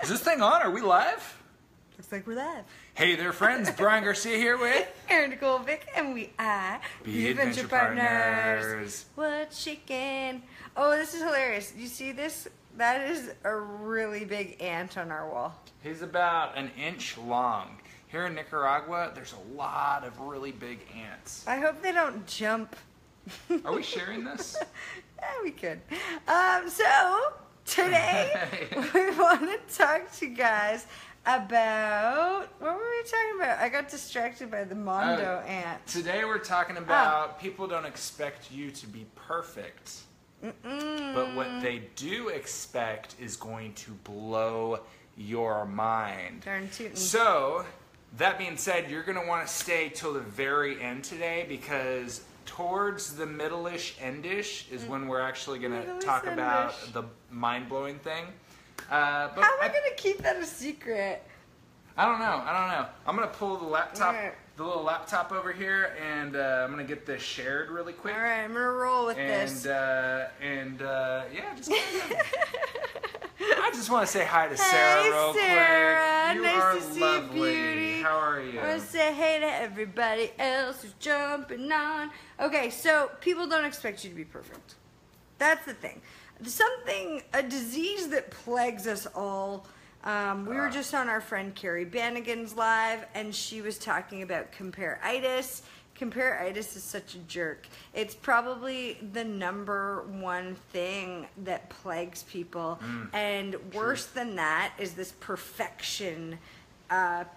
Is this thing on? Are we live? Looks like we're live. Hey there, friends. Brian Garcia here with Erin, Nicole, Bick, and we are the Adventure Partners. What's shaking? Oh, this is hilarious. You see this? That is a really big ant on our wall. He's about an inch long. Here in Nicaragua, there's a lot of really big ants. I hope they don't jump. Are we sharing this? Yeah, we could. So, today we want to talk to you guys about, what were we talking about? I got distracted by the Mondo ant. Today we're talking about people don't expect you to be perfect. But what they do expect is going to blow your mind. Darn tootin'. So, that being said, you're going to want to stay till the very end today because towards the middle-ish, end-ish is when we're actually going to talk about the mind-blowing thing. But how am I going to keep that a secret? I don't know. I'm going to pull the laptop, the little laptop over here, and I'm going to get this shared really quick. All right, I'm going to roll with this. Yeah, just I just want to say hi to Sarah real Sarah. quick. You nice are to see lovely. you, beauty. How are you? I want to say hey to everybody else who's jumping on. Okay, so people don't expect you to be perfect. That's the thing. A disease that plagues us all. We were just on our friend Carrie Bannigan's live, and she was talking about compare-itis. Compare-itis is such a jerk. It's probably the #1 thing that plagues people. And worse than that is this perfection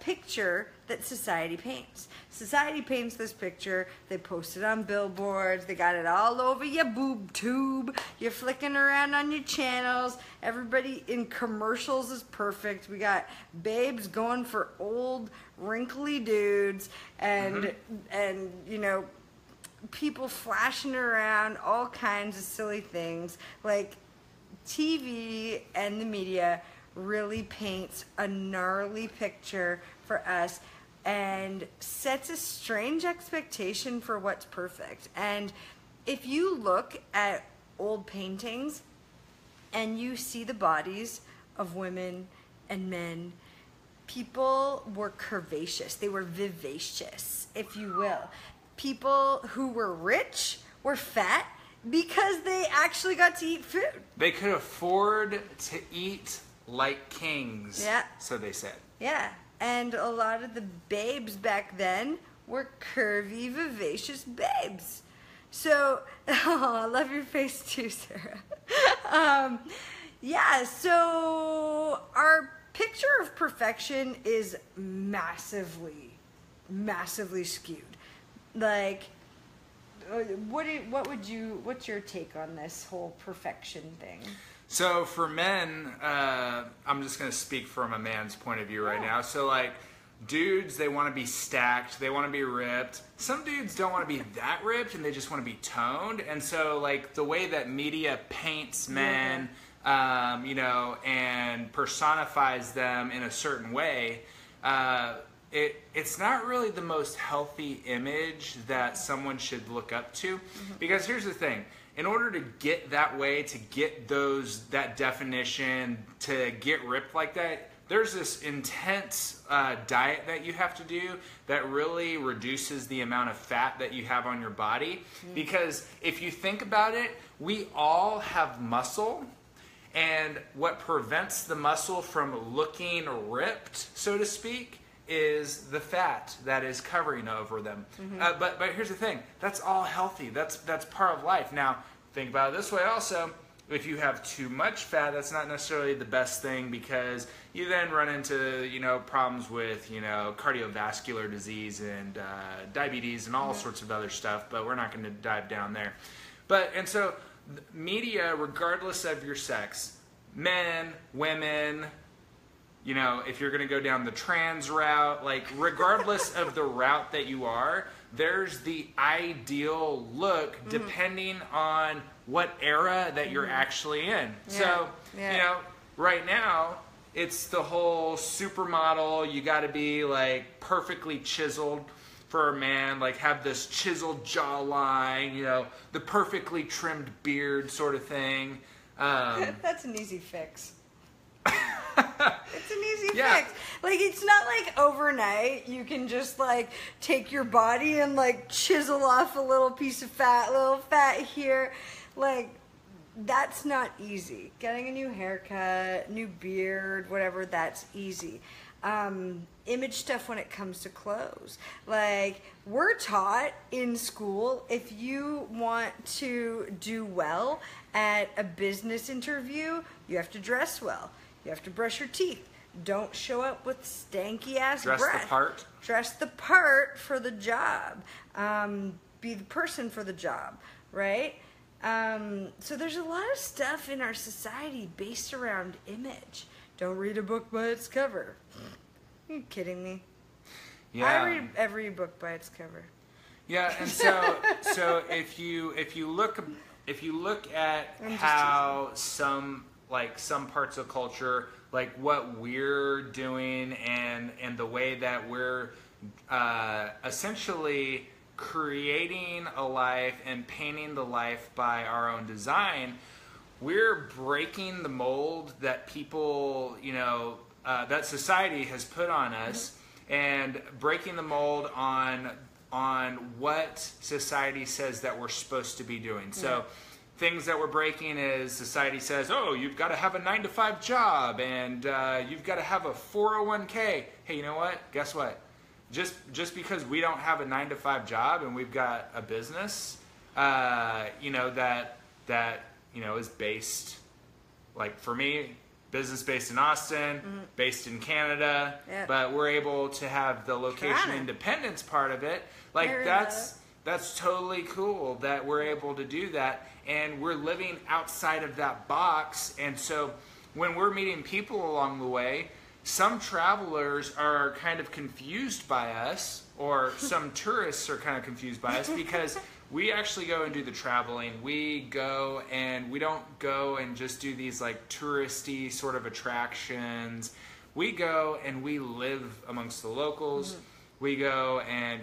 picture that society paints. Society paints this picture. They post it on billboards. They got it all over your boob tube. You're flicking around on your channels. Everybody in commercials is perfect. We got babes going for old, wrinkly dudes, and you know, people flashing around all kinds of silly things. Like, TV and the media really paints a gnarly picture for us and sets a strange expectation for what's perfect. And if you look at old paintings and you see the bodies of women and men, people were curvaceous. They were vivacious, if you will. People who were rich were fat because they actually got to eat food. They could afford to eat like kings, so they said. Yeah, and a lot of the babes back then were curvy, vivacious babes. So, oh, I love your face too, Sarah. Yeah, so our picture of perfection is massively skewed. Like, what's your take on this whole perfection thing? So for men, I'm just going to speak from a man's point of view right now. So like dudes, they want to be stacked, they want to be ripped. Some dudes don't want to be that ripped and they just want to be toned. And so like the way that media paints men, you know, and personifies them in a certain way, it's not really the most healthy image that someone should look up to. Because here's the thing. In order to get that way, to get that definition, to get ripped like that, there's this intense diet that you have to do that really reduces the amount of fat that you have on your body. Because if you think about it, we all have muscle. And what prevents the muscle from looking ripped, so to speak, is the fat that is covering over them. But here's the thing, that's all healthy, that's part of life. Now, think about it this way also, if you have too much fat, that's not necessarily the best thing because you then run into, you know, problems with, you know, cardiovascular disease and diabetes and all sorts of other stuff, but we're not going to dive down there. And so, media, regardless of your sex, men, women, you know, if you're going to go down the trans route, like regardless of the route that you are, there's the ideal look depending on what era that you're actually in. So, you know, right now, it's the whole supermodel, you got to be like perfectly chiseled for a man, like have this chiseled jawline, you know, the perfectly trimmed beard sort of thing. That's an easy fix. It's It's an easy fix. Like, it's not like overnight you can just like take your body and like chisel off a little piece of fat, little fat here. Like, that's not easy. Getting a new haircut, new beard, whatever, that's easy. Image stuff when it comes to clothes. Like, we're taught in school, if you want to do well at a business interview, you have to dress well. You have to brush your teeth. Don't show up with stanky ass breath. Dress the part. Dress the part for the job. Be the person for the job, right? So there's a lot of stuff in our society based around image. Don't read a book by its cover. Are you kidding me? Yeah. I read every book by its cover. Yeah, and so if you look at how some parts of culture, like what we're doing and the way that we're essentially creating a life and painting the life by our own design, we're breaking the mold that people, that society has put on us, and breaking the mold on what society says that we're supposed to be doing. So things that we're breaking is society says, oh, you've got to have a 9-to-5 job, and you've got to have a 401k. Hey, you know what? Guess what? Just because we don't have a 9-to-5 job and we've got a business, that is based, like for me, business based in Austin, based in Canada, but we're able to have the location independence part of it. Like that's totally cool that we're able to do that, and we're living outside of that box. And so when we're meeting people along the way, some travelers are kind of confused by us, or some tourists are kind of confused by us, because we actually go and do the traveling. We go and we don't go and just do these like touristy sort of attractions. We go and we live amongst the locals. We go and,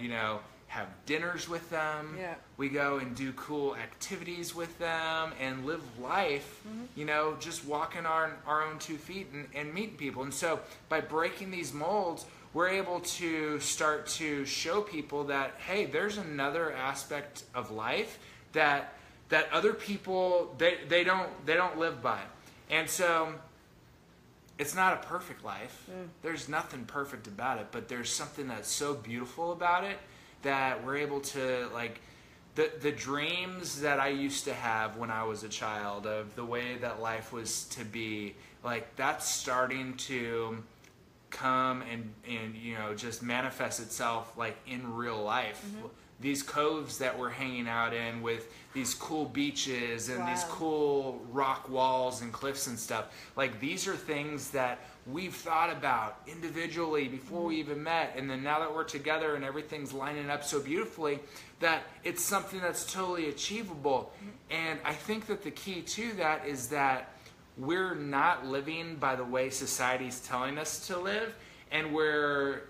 have dinners with them. We go and do cool activities with them and live life, just walking on our own 2 feet and meeting people. And so by breaking these molds, we're able to start to show people that, hey, there's another aspect of life that other people, they don't live by. And so it's not a perfect life. There's nothing perfect about it, but there's something that's so beautiful about it that we're able to, like, the dreams that I used to have when I was a child of the way that life was to be, like, that's starting to come and just manifest itself like in real life. These coves that we're hanging out in with these cool beaches and these cool rock walls and cliffs and stuff, like these are things that we've thought about individually before we even met, and then now that we're together and everything's lining up so beautifully, that it's something that's totally achievable. And I think that the key to that is that we're not living by the way society's telling us to live, and we're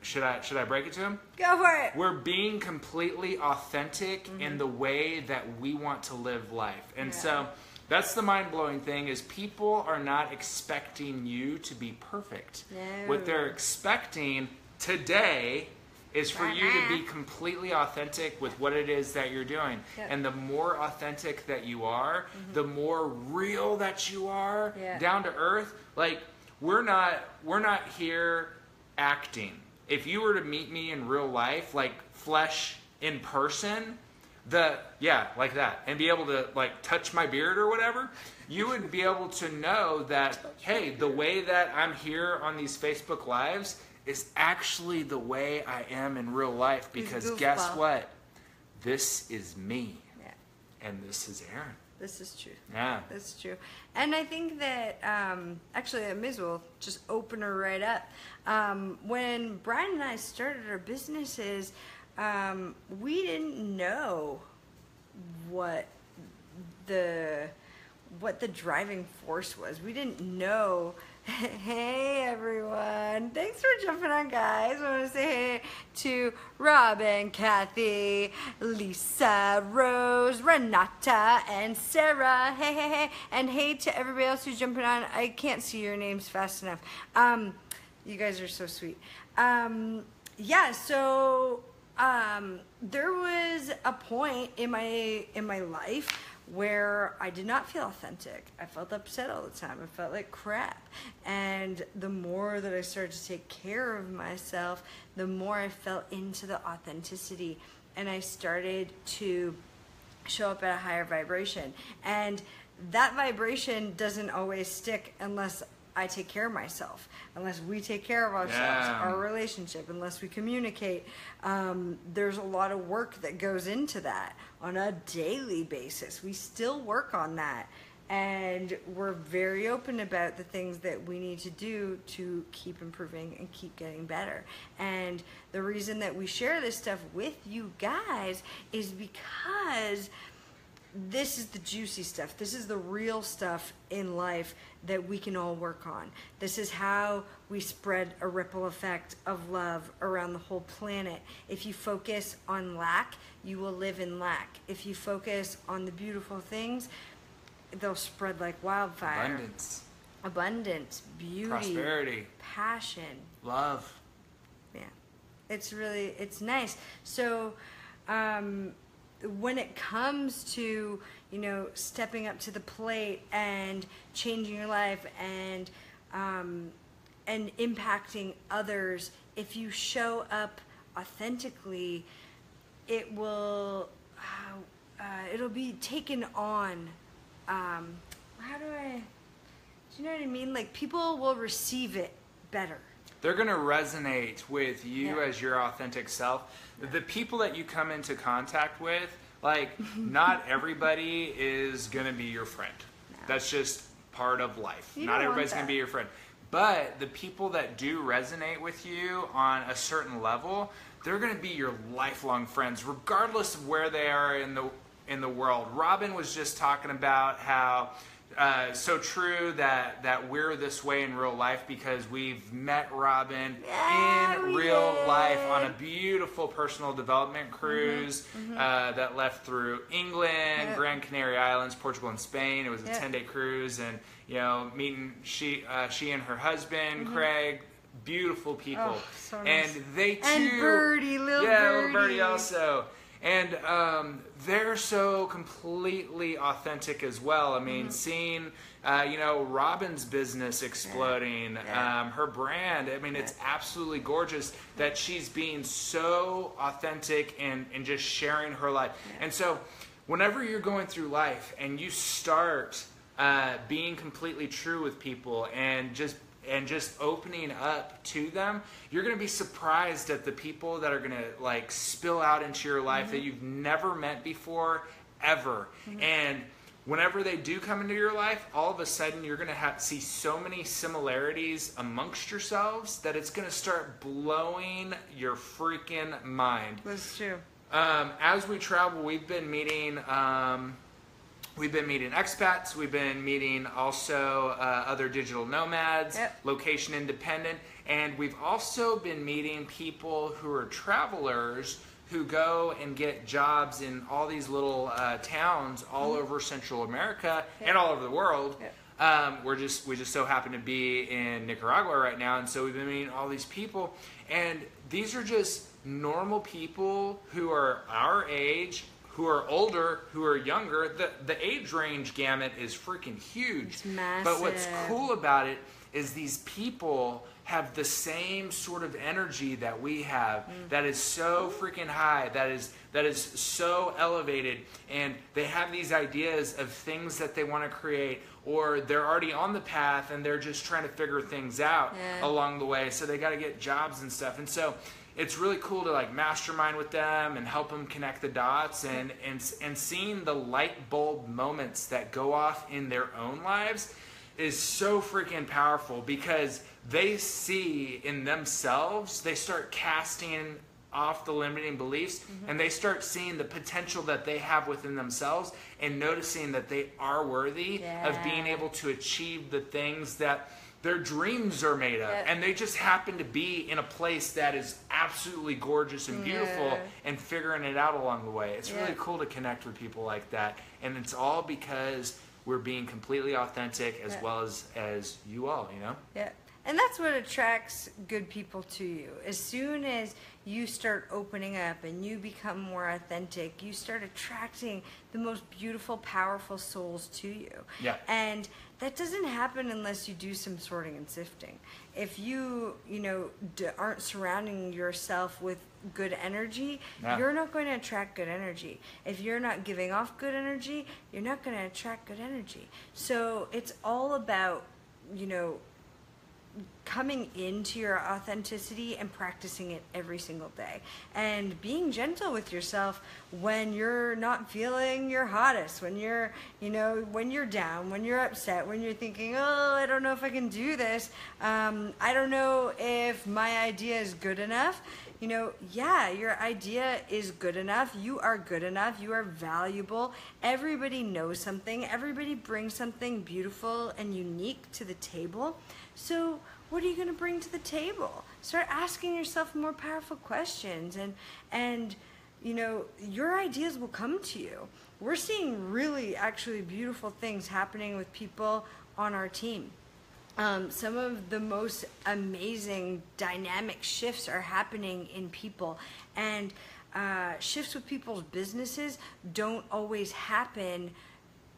should I break it to him? Go for it. We're being completely authentic in the way that we want to live life. And so that's the mind-blowing thing, is people are not expecting you to be perfect. No. What they're expecting today is for you to be completely authentic with what it is that you're doing. And the more authentic that you are, the more real that you are, down to earth. Like, we're not here acting. If you were to meet me in real life, like flesh in person, like that, and be able to like touch my beard or whatever, you would be able to know that, hey, the way that I'm here on these Facebook Lives is actually the way I am in real life, because guess what? This is me. And this is Erin. This is true. Yeah. That's true. And I think that, actually, I may as well just open her right up. When Brian and I started our businesses, we didn't know what what the driving force was. We didn't know. Hey everyone, thanks for jumping on, guys. I want to say hey to Robin, Kathy, Lisa, Rose, Renata, and Sarah. Hey, hey, hey. And hey to everybody else who's jumping on. I can't see your names fast enough. You guys are so sweet. Yeah, so there was a point in my life where I did not feel authentic. I felt upset all the time. I felt like crap. And the more that I started to take care of myself, the more I fell into the authenticity. And I started to show up at a higher vibration. And that vibration doesn't always stick unless I take care of myself, unless we take care of ourselves, our relationship, unless we communicate. There's a lot of work that goes into that on a daily basis. We still work on that. And we're very open about the things that we need to do to keep improving and keep getting better. And the reason that we share this stuff with you guys is because this is the juicy stuff. This is the real stuff in life that we can all work on. This is how we spread a ripple effect of love around the whole planet. If you focus on lack, you will live in lack. If you focus on the beautiful things, they'll spread like wildfire. Abundance, beauty, prosperity, passion, love. Yeah, it's nice. So, when it comes to, stepping up to the plate and changing your life and impacting others, if you show up authentically, it'll be taken on. Do you know what I mean? Like, people will receive it better. They're going to resonate with you as your authentic self. The people that you come into contact with, like, not everybody is going to be your friend. No. That's just part of life. Not everybody's going to be your friend. But the people that do resonate with you on a certain level, they're going to be your lifelong friends, regardless of where they are in the world. Robin was just talking about how so true that we're this way in real life because we've met Robin in real life on a beautiful personal development cruise that left through England, Gran Canary Islands, Portugal, and Spain. It was a 10-day cruise, and meeting she and her husband Craig. Beautiful people. Oh, so nice. And they too. And Birdie, little Birdie also. And they're so completely authentic as well. I mean, seeing, Robin's business exploding, her brand, I mean, it's absolutely gorgeous that she's being so authentic and just sharing her life. Yeah. And so whenever you're going through life and you start being completely true with people and just opening up to them, you're going to be surprised at the people that are going to spill out into your life that you've never met before, ever. And whenever they do come into your life, all of a sudden you're going to see so many similarities amongst yourselves that it's going to start blowing your freaking mind. That's true. As we travel, we've been meeting expats. We've been meeting also other digital nomads, location independent, and we've also been meeting people who are travelers who go and get jobs in all these little towns all over Central America and all over the world. We just so happen to be in Nicaragua right now, and so we've been meeting all these people, and these are just normal people who are our age, who are older, who are younger. The age range gamut is freaking huge. It's massive. But what's cool about it is these people have the same sort of energy that we have, that is so freaking high, that is so elevated, and they have these ideas of things that they want to create, or they're already on the path and they're just trying to figure things out along the way, so they got to get jobs and stuff. And so it's really cool to mastermind with them and help them connect the dots, and seeing the light bulb moments that go off in their own lives is so freaking powerful, because they see in themselves, they start casting off the limiting beliefs, and they start seeing the potential that they have within themselves and noticing that they are worthy of being able to achieve the things that their dreams are made of. And they just happen to be in a place that is absolutely gorgeous and beautiful and figuring it out along the way. It's really cool to connect with people like that. And it's all because we're being completely authentic as well as you all, you know? Yeah. And that's what attracts good people to you. As soon as you start opening up and you become more authentic, you start attracting the most beautiful, powerful souls to you. Yeah. And that doesn't happen unless you do some sorting and sifting. If you aren't surrounding yourself with good energy, you're not going to attract good energy. If you're not giving off good energy, you're not going to attract good energy. So it's all about, coming into your authenticity and practicing it every single day, and being gentle with yourself when you're not feeling your hottest, when you're down, when you're upset, when you're thinking, oh, I don't know if I can do this, I don't know if my idea is good enough. Your idea is good enough. You are good enough. You are valuable. Everybody knows something. Everybody brings something beautiful and unique to the table. So what are you going to bring to the table? Start asking yourself more powerful questions, and your ideas will come to you. We're seeing really actually beautiful things happening with people on our team. Some of the most amazing dynamic shifts are happening in people, and shifts with people's businesses don't always happen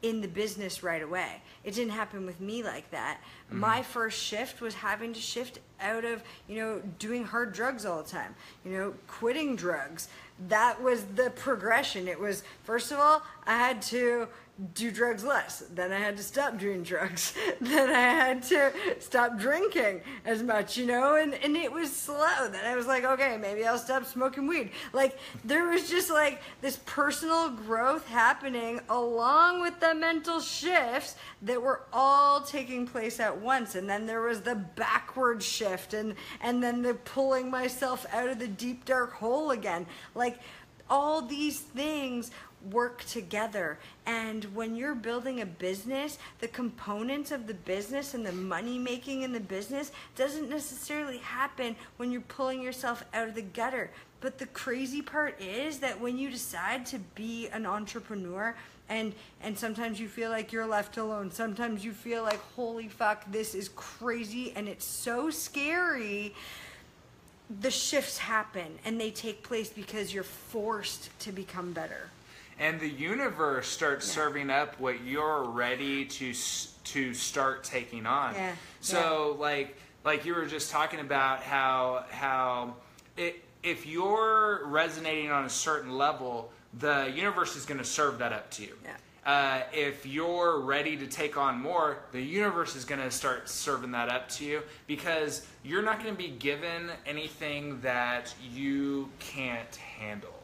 in the business right away. It didn't happen with me like that. My first shift was having to shift out of, doing hard drugs all the time, quitting drugs. That was the progression. It was, first of all, I had to do drugs less. Then I had to stop doing drugs. Then I had to stop drinking as much, and it was slow. Then I was like, okay, maybe I'll stop smoking weed. Like, there was just like this personal growth happening along with the mental shifts that were all taking place at once. And then there was the backward shift, and then the pulling myself out of the deep dark hole again. Like, all these things work together. And when you're building a business, the components of the business and the money making in the business doesn't necessarily happen when you're pulling yourself out of the gutter. But the crazy part is that when you decide to be an entrepreneur, and sometimes you feel like you're left alone, sometimes you feel like, holy fuck, this is crazy and it's so scary, the shifts happen and they take place because you're forced to become better. And the universe starts serving up what you're ready to start taking on. Yeah. So like you were just talking about how if you're resonating on a certain level, the universe is going to serve that up to you. Yeah. If you're ready to take on more, the universe is going to start serving that up to you, because you're not going to be given anything that you can't handle.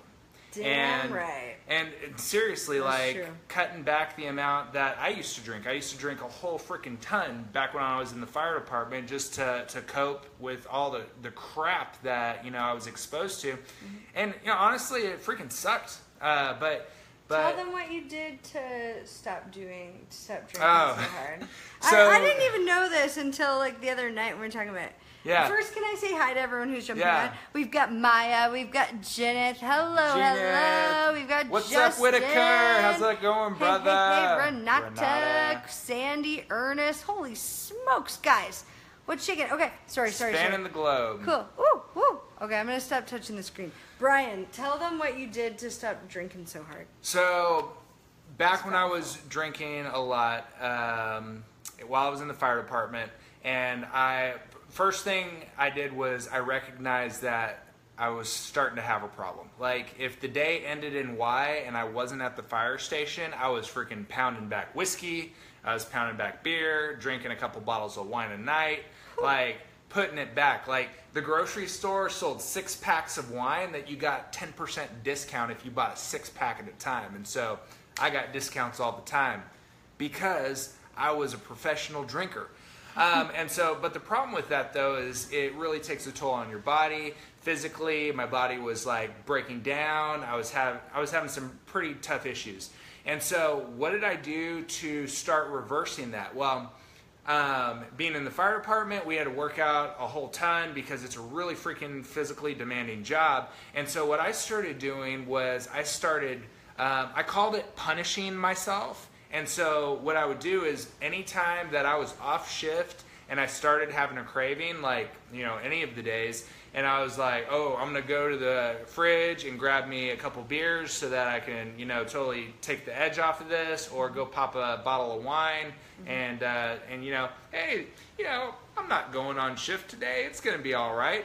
Damn right. And seriously, That's like, true. cutting back the amount that I used to drink. I used to drink a whole freaking ton back when I was in the fire department, just to cope with all the crap that, I was exposed to. Mm-hmm. And, honestly, it freaking sucked. But tell them what you did to stop drinking so hard. So, I didn't even know this until like the other night when we were talking about it. Yeah. First, can I say hi to everyone who's jumping on? We've got Maya, we've got Jeneth. Hello. We've got What's Justin. up, Whitaker? How's it going, brother? Hey, Renata, Sandy, Ernest. Holy smokes, guys. What's shaking? Okay, sorry. Spanning the globe. Cool. Woo. Okay, I'm going to stop touching the screen. Brian, tell them what you did to stop drinking so hard. So, back when I was drinking a lot, while I was in the fire department, and first thing I did was I recognized that I was starting to have a problem. Like, if the day ended in Y and I wasn't at the fire station, I was freaking pounding back whiskey, I was pounding back beer, drinking a couple bottles of wine a night, like, putting it back. Like, the grocery store sold 6 packs of wine that you got 10% discount if you bought a 6-pack at a time. And so I got discounts all the time because I was a professional drinker. But the problem with that, though, is it really takes a toll on your body. physically. My body was like breaking down. I was having some pretty tough issues. And so what did I do to start reversing that? Well, being in the fire department, we had to work out a whole ton because it's a really freaking physically demanding job. And so what I started doing was I called it punishing myself. And so what I would do is anytime that I was off shift and I started having a craving, like, any of the days, and I was like, oh, I'm going to go to the fridge and grab me a couple beers so that I can, totally take the edge off of this, or go pop a bottle of wine and hey, I'm not going on shift today. It's going to be all right.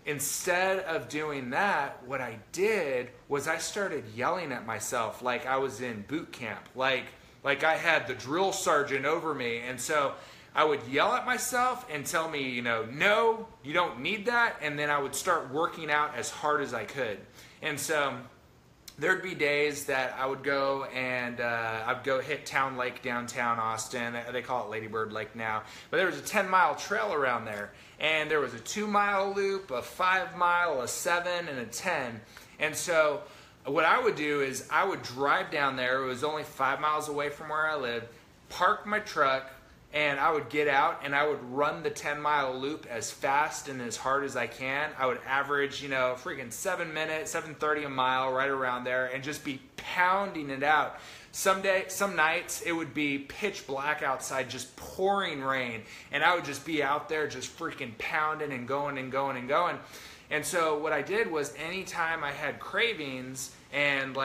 Instead of doing that, what I did was I started yelling at myself like I was in boot camp, like I had the drill sergeant over me. And so I would yell at myself and tell me, no, you don't need that. And then I would start working out as hard as I could. And so there'd be days that I would go and I'd go hit Town Lake downtown Austin. They call it Ladybird Lake now. But there was a 10-mile trail around there. And there was a 2-mile loop, a 5-mile, a 7, and a 10. And so what I would do is I would drive down there. It was only 5 miles away from where I lived, park my truck, and I would get out and I would run the 10-mile loop as fast and as hard as I can. I would average, freaking 7 minutes, 7:30 a mile, right around there, and just be pounding it out. Some nights it would be pitch black outside, just pouring rain, and I would just be out there just freaking pounding and going and going and going. And so what I did was anytime I had cravings and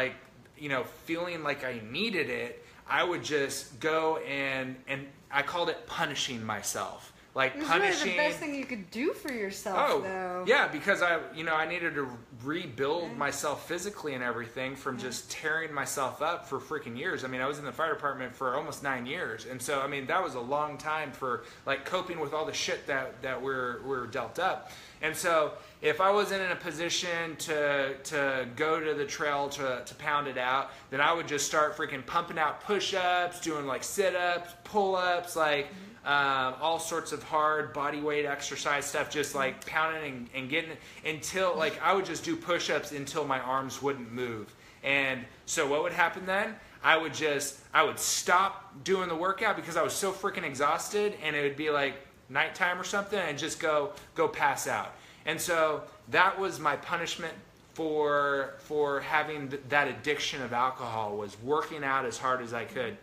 feeling like I needed it, I would just go and I called it punishing myself. Like it was punishing. really the best thing you could do for yourself, though. Yeah, because I needed to rebuild myself physically and everything from just tearing myself up for freaking years. I mean, I was in the fire department for almost 9 years, and so that was a long time for coping with all the shit that we're dealt up. And so if I wasn't in a position to go to the trail to pound it out, then I would just start freaking pumping out push-ups, doing sit-ups, pull-ups, all sorts of hard body weight exercise stuff, just pounding and getting until I would just do push-ups until my arms wouldn't move. And so what would happen then? I would stop doing the workout because I was so freaking exhausted, and it would be nighttime or something, and just go pass out. And so that was my punishment for having that addiction of alcohol, was working out as hard as I could.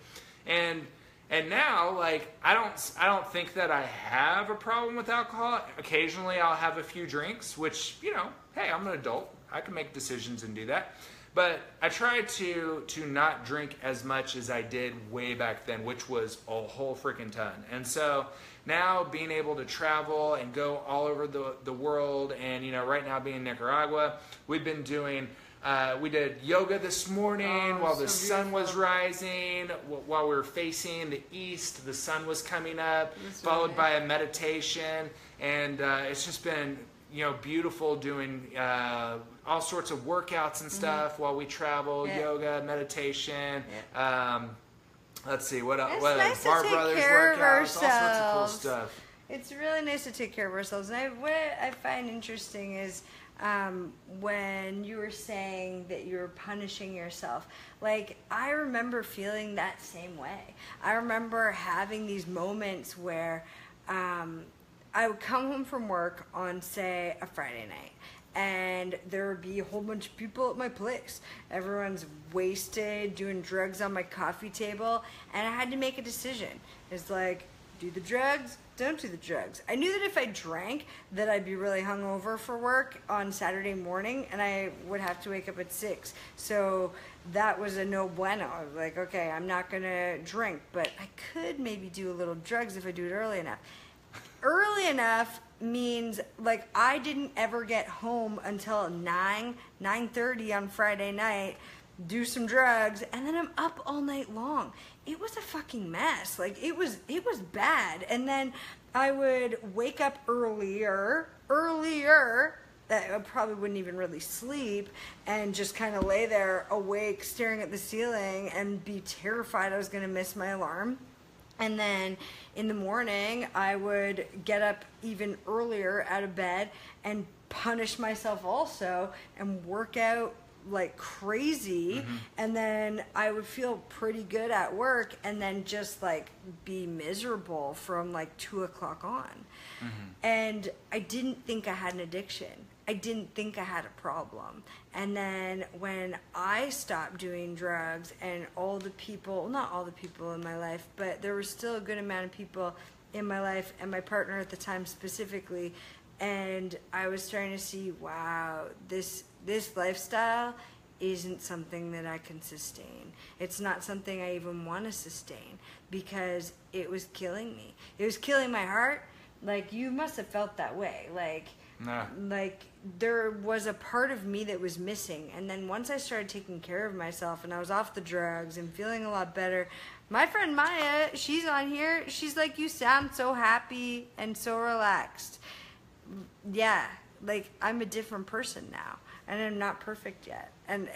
And now, I don't think that I have a problem with alcohol. Occasionally I'll have a few drinks, which, hey, I'm an adult. I can make decisions and do that. But I try to not drink as much as I did way back then, which was a whole freaking ton. And so now being able to travel and go all over the world, and right now being in Nicaragua, we've been doing we did yoga this morning while the sun was rising, while we were facing the east, the sun was coming up, followed by a meditation, and it's just been beautiful doing all sorts of workouts and stuff while we travel, yoga, meditation. Let's see, what else? It's what nice Bar to take Brothers care of workouts, all sorts of cool ourselves. stuff. It's really nice to take care of ourselves. And what I find interesting is when you were saying that you were punishing yourself, I remember feeling that same way. I remember having these moments where I would come home from work on, say, a Friday night, and there would be a whole bunch of people at my place. Everyone's wasted, doing drugs on my coffee table, and I had to make a decision. It's do the drugs, don't do the drugs. I knew that if I drank, that I'd be really hungover for work on Saturday morning, and I would have to wake up at 6. So that was a no bueno. I was okay, I'm not gonna drink, but I could maybe do a little drugs if I do it early enough. Early enough means I didn't ever get home until 9:30 on Friday night, do some drugs, and then I'm up all night long. It was a fucking mess. It was bad. And then I would wake up earlier that I probably wouldn't even really sleep, and just kind of lay there awake staring at the ceiling and be terrified I was going to miss my alarm. And then in the morning, I would get up even earlier out of bed and punish myself also and work out like crazy, and then I would feel pretty good at work, and then just like be miserable from like 2 o'clock on. And I didn't think I had an addiction. I didn't think I had a problem. And then when I stopped doing drugs, and all the people, not all the people in my life, but there was still a good amount of people in my life, and my partner at the time specifically, and I was starting to see, wow, this lifestyle isn't something that I can sustain. It's not something I even want to sustain, because it was killing me. It was killing my heart. Like, you must have felt that way. Like, like there was a part of me that was missing. And then once I started taking care of myself and I was off the drugs and feeling a lot better, my friend Maya, she's on here. She's like, you sound so happy and so relaxed. Yeah, like, I'm a different person now, and I'm not perfect yet, and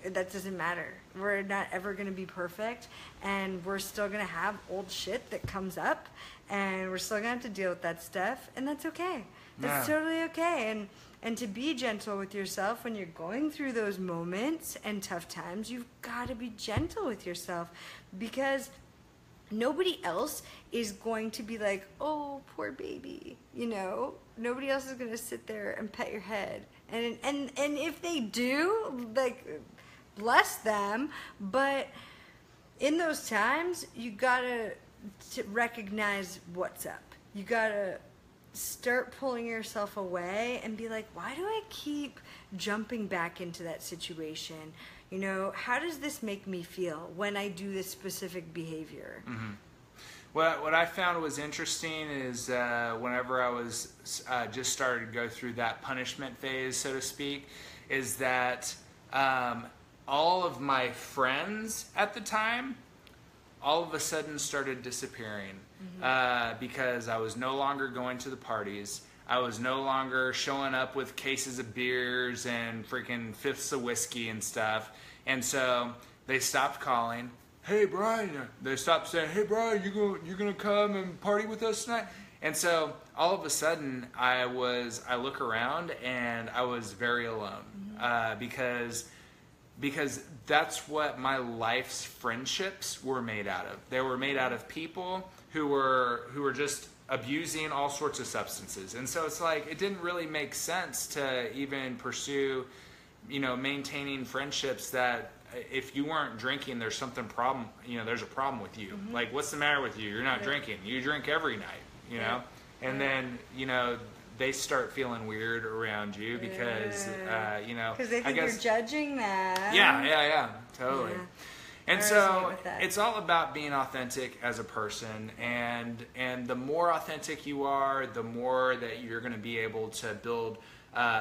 that doesn't matter. We're not ever going to be perfect, and we're still going to have old shit that comes up, and we're still going to have to deal with that stuff, and that's okay. That's totally okay. And to be gentle with yourself when you're going through those moments and tough times, you've got to be gentle with yourself, because nobody else is going to be like, oh, poor baby, you know? Nobody else is going to sit there and pet your head. And if they do, like, bless them. But in those times, you got to recognize what's up. You got to start pulling yourself away and be like, why do I keep jumping back into that situation? You know, how does this make me feel when I do this specific behavior? What I found was interesting is whenever I was just started to go through that punishment phase, so to speak, is that all of my friends at the time all of a sudden started disappearing because I was no longer going to the parties. I was no longer showing up with cases of beers and freaking fifths of whiskey and stuff. And so they stopped calling. Hey, Brian. They stopped saying, hey, Brian, you gonna come and party with us tonight? And so all of a sudden I look around and I was very alone because that's what my life's friendships were made out of. They were made out of people who were just abusing all sorts of substances. And so it's like, it didn't really make sense to even pursue, you know, maintaining friendships that if you weren't drinking, there's something problem, you know, there's a problem with you. Like, what's the matter with you? You're not drinking. You drink every night, you know? And then, you know, they start feeling weird around you because, you know, because they think you're judging them. Yeah, totally. Yeah. And so it's all about being authentic as a person, and the more authentic you are, the more that you're going to be able to build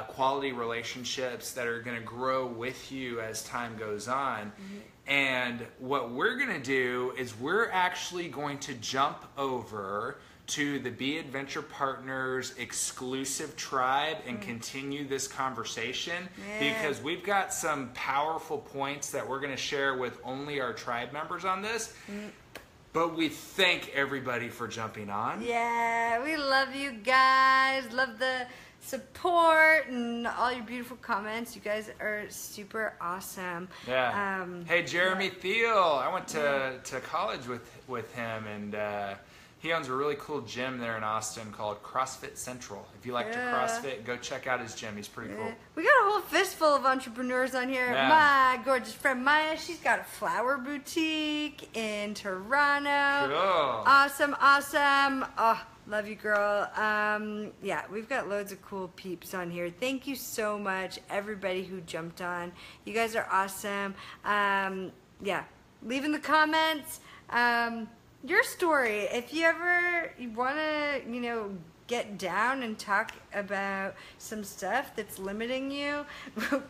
quality relationships that are going to grow with you as time goes on. And what we're going to do is we're actually going to jump over to the Be Adventure Partners exclusive tribe and continue this conversation because we've got some powerful points that we're going to share with only our tribe members on this. But we thank everybody for jumping on. Yeah, we love you guys. Love the support and all your beautiful comments. You guys are super awesome. Yeah. Hey, Jeremy Thiel. I went to college with him, and he owns a really cool gym there in Austin called CrossFit Central. If you like to CrossFit, go check out his gym. He's pretty cool. We got a whole fistful of entrepreneurs on here. My gorgeous friend Maya, she's got a flower boutique in Toronto. Cool. Awesome. Oh, love you, girl. Yeah, we've got loads of cool peeps on here. Thank you so much, everybody who jumped on. You guys are awesome. Yeah, leave in the comments your story. If you ever want to, you know, get down and talk about some stuff that's limiting you,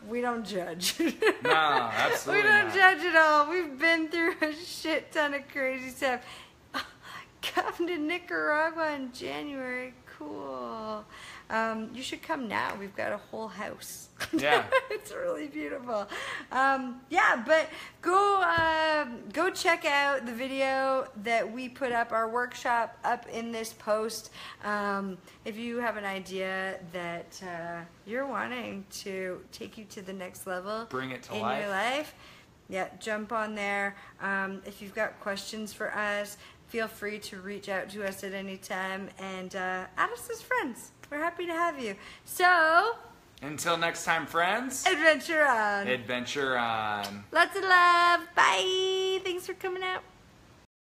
we don't judge. No, absolutely we don't judge at all. We've been through a shit ton of crazy stuff. Come to Nicaragua in January. Cool. you should come now. We've got a whole house. Yeah. It's really beautiful. But go check out the video that we put up, our workshop up in this post. If you have an idea that you're wanting to take you to the next level, bring it to in life. your life, yeah, jump on there. If you've got questions for us, feel free to reach out to us at any time and add us as friends. We're happy to have you. So, until next time, friends. adventure on. Adventure on. Lots of love. Bye. Thanks for coming out.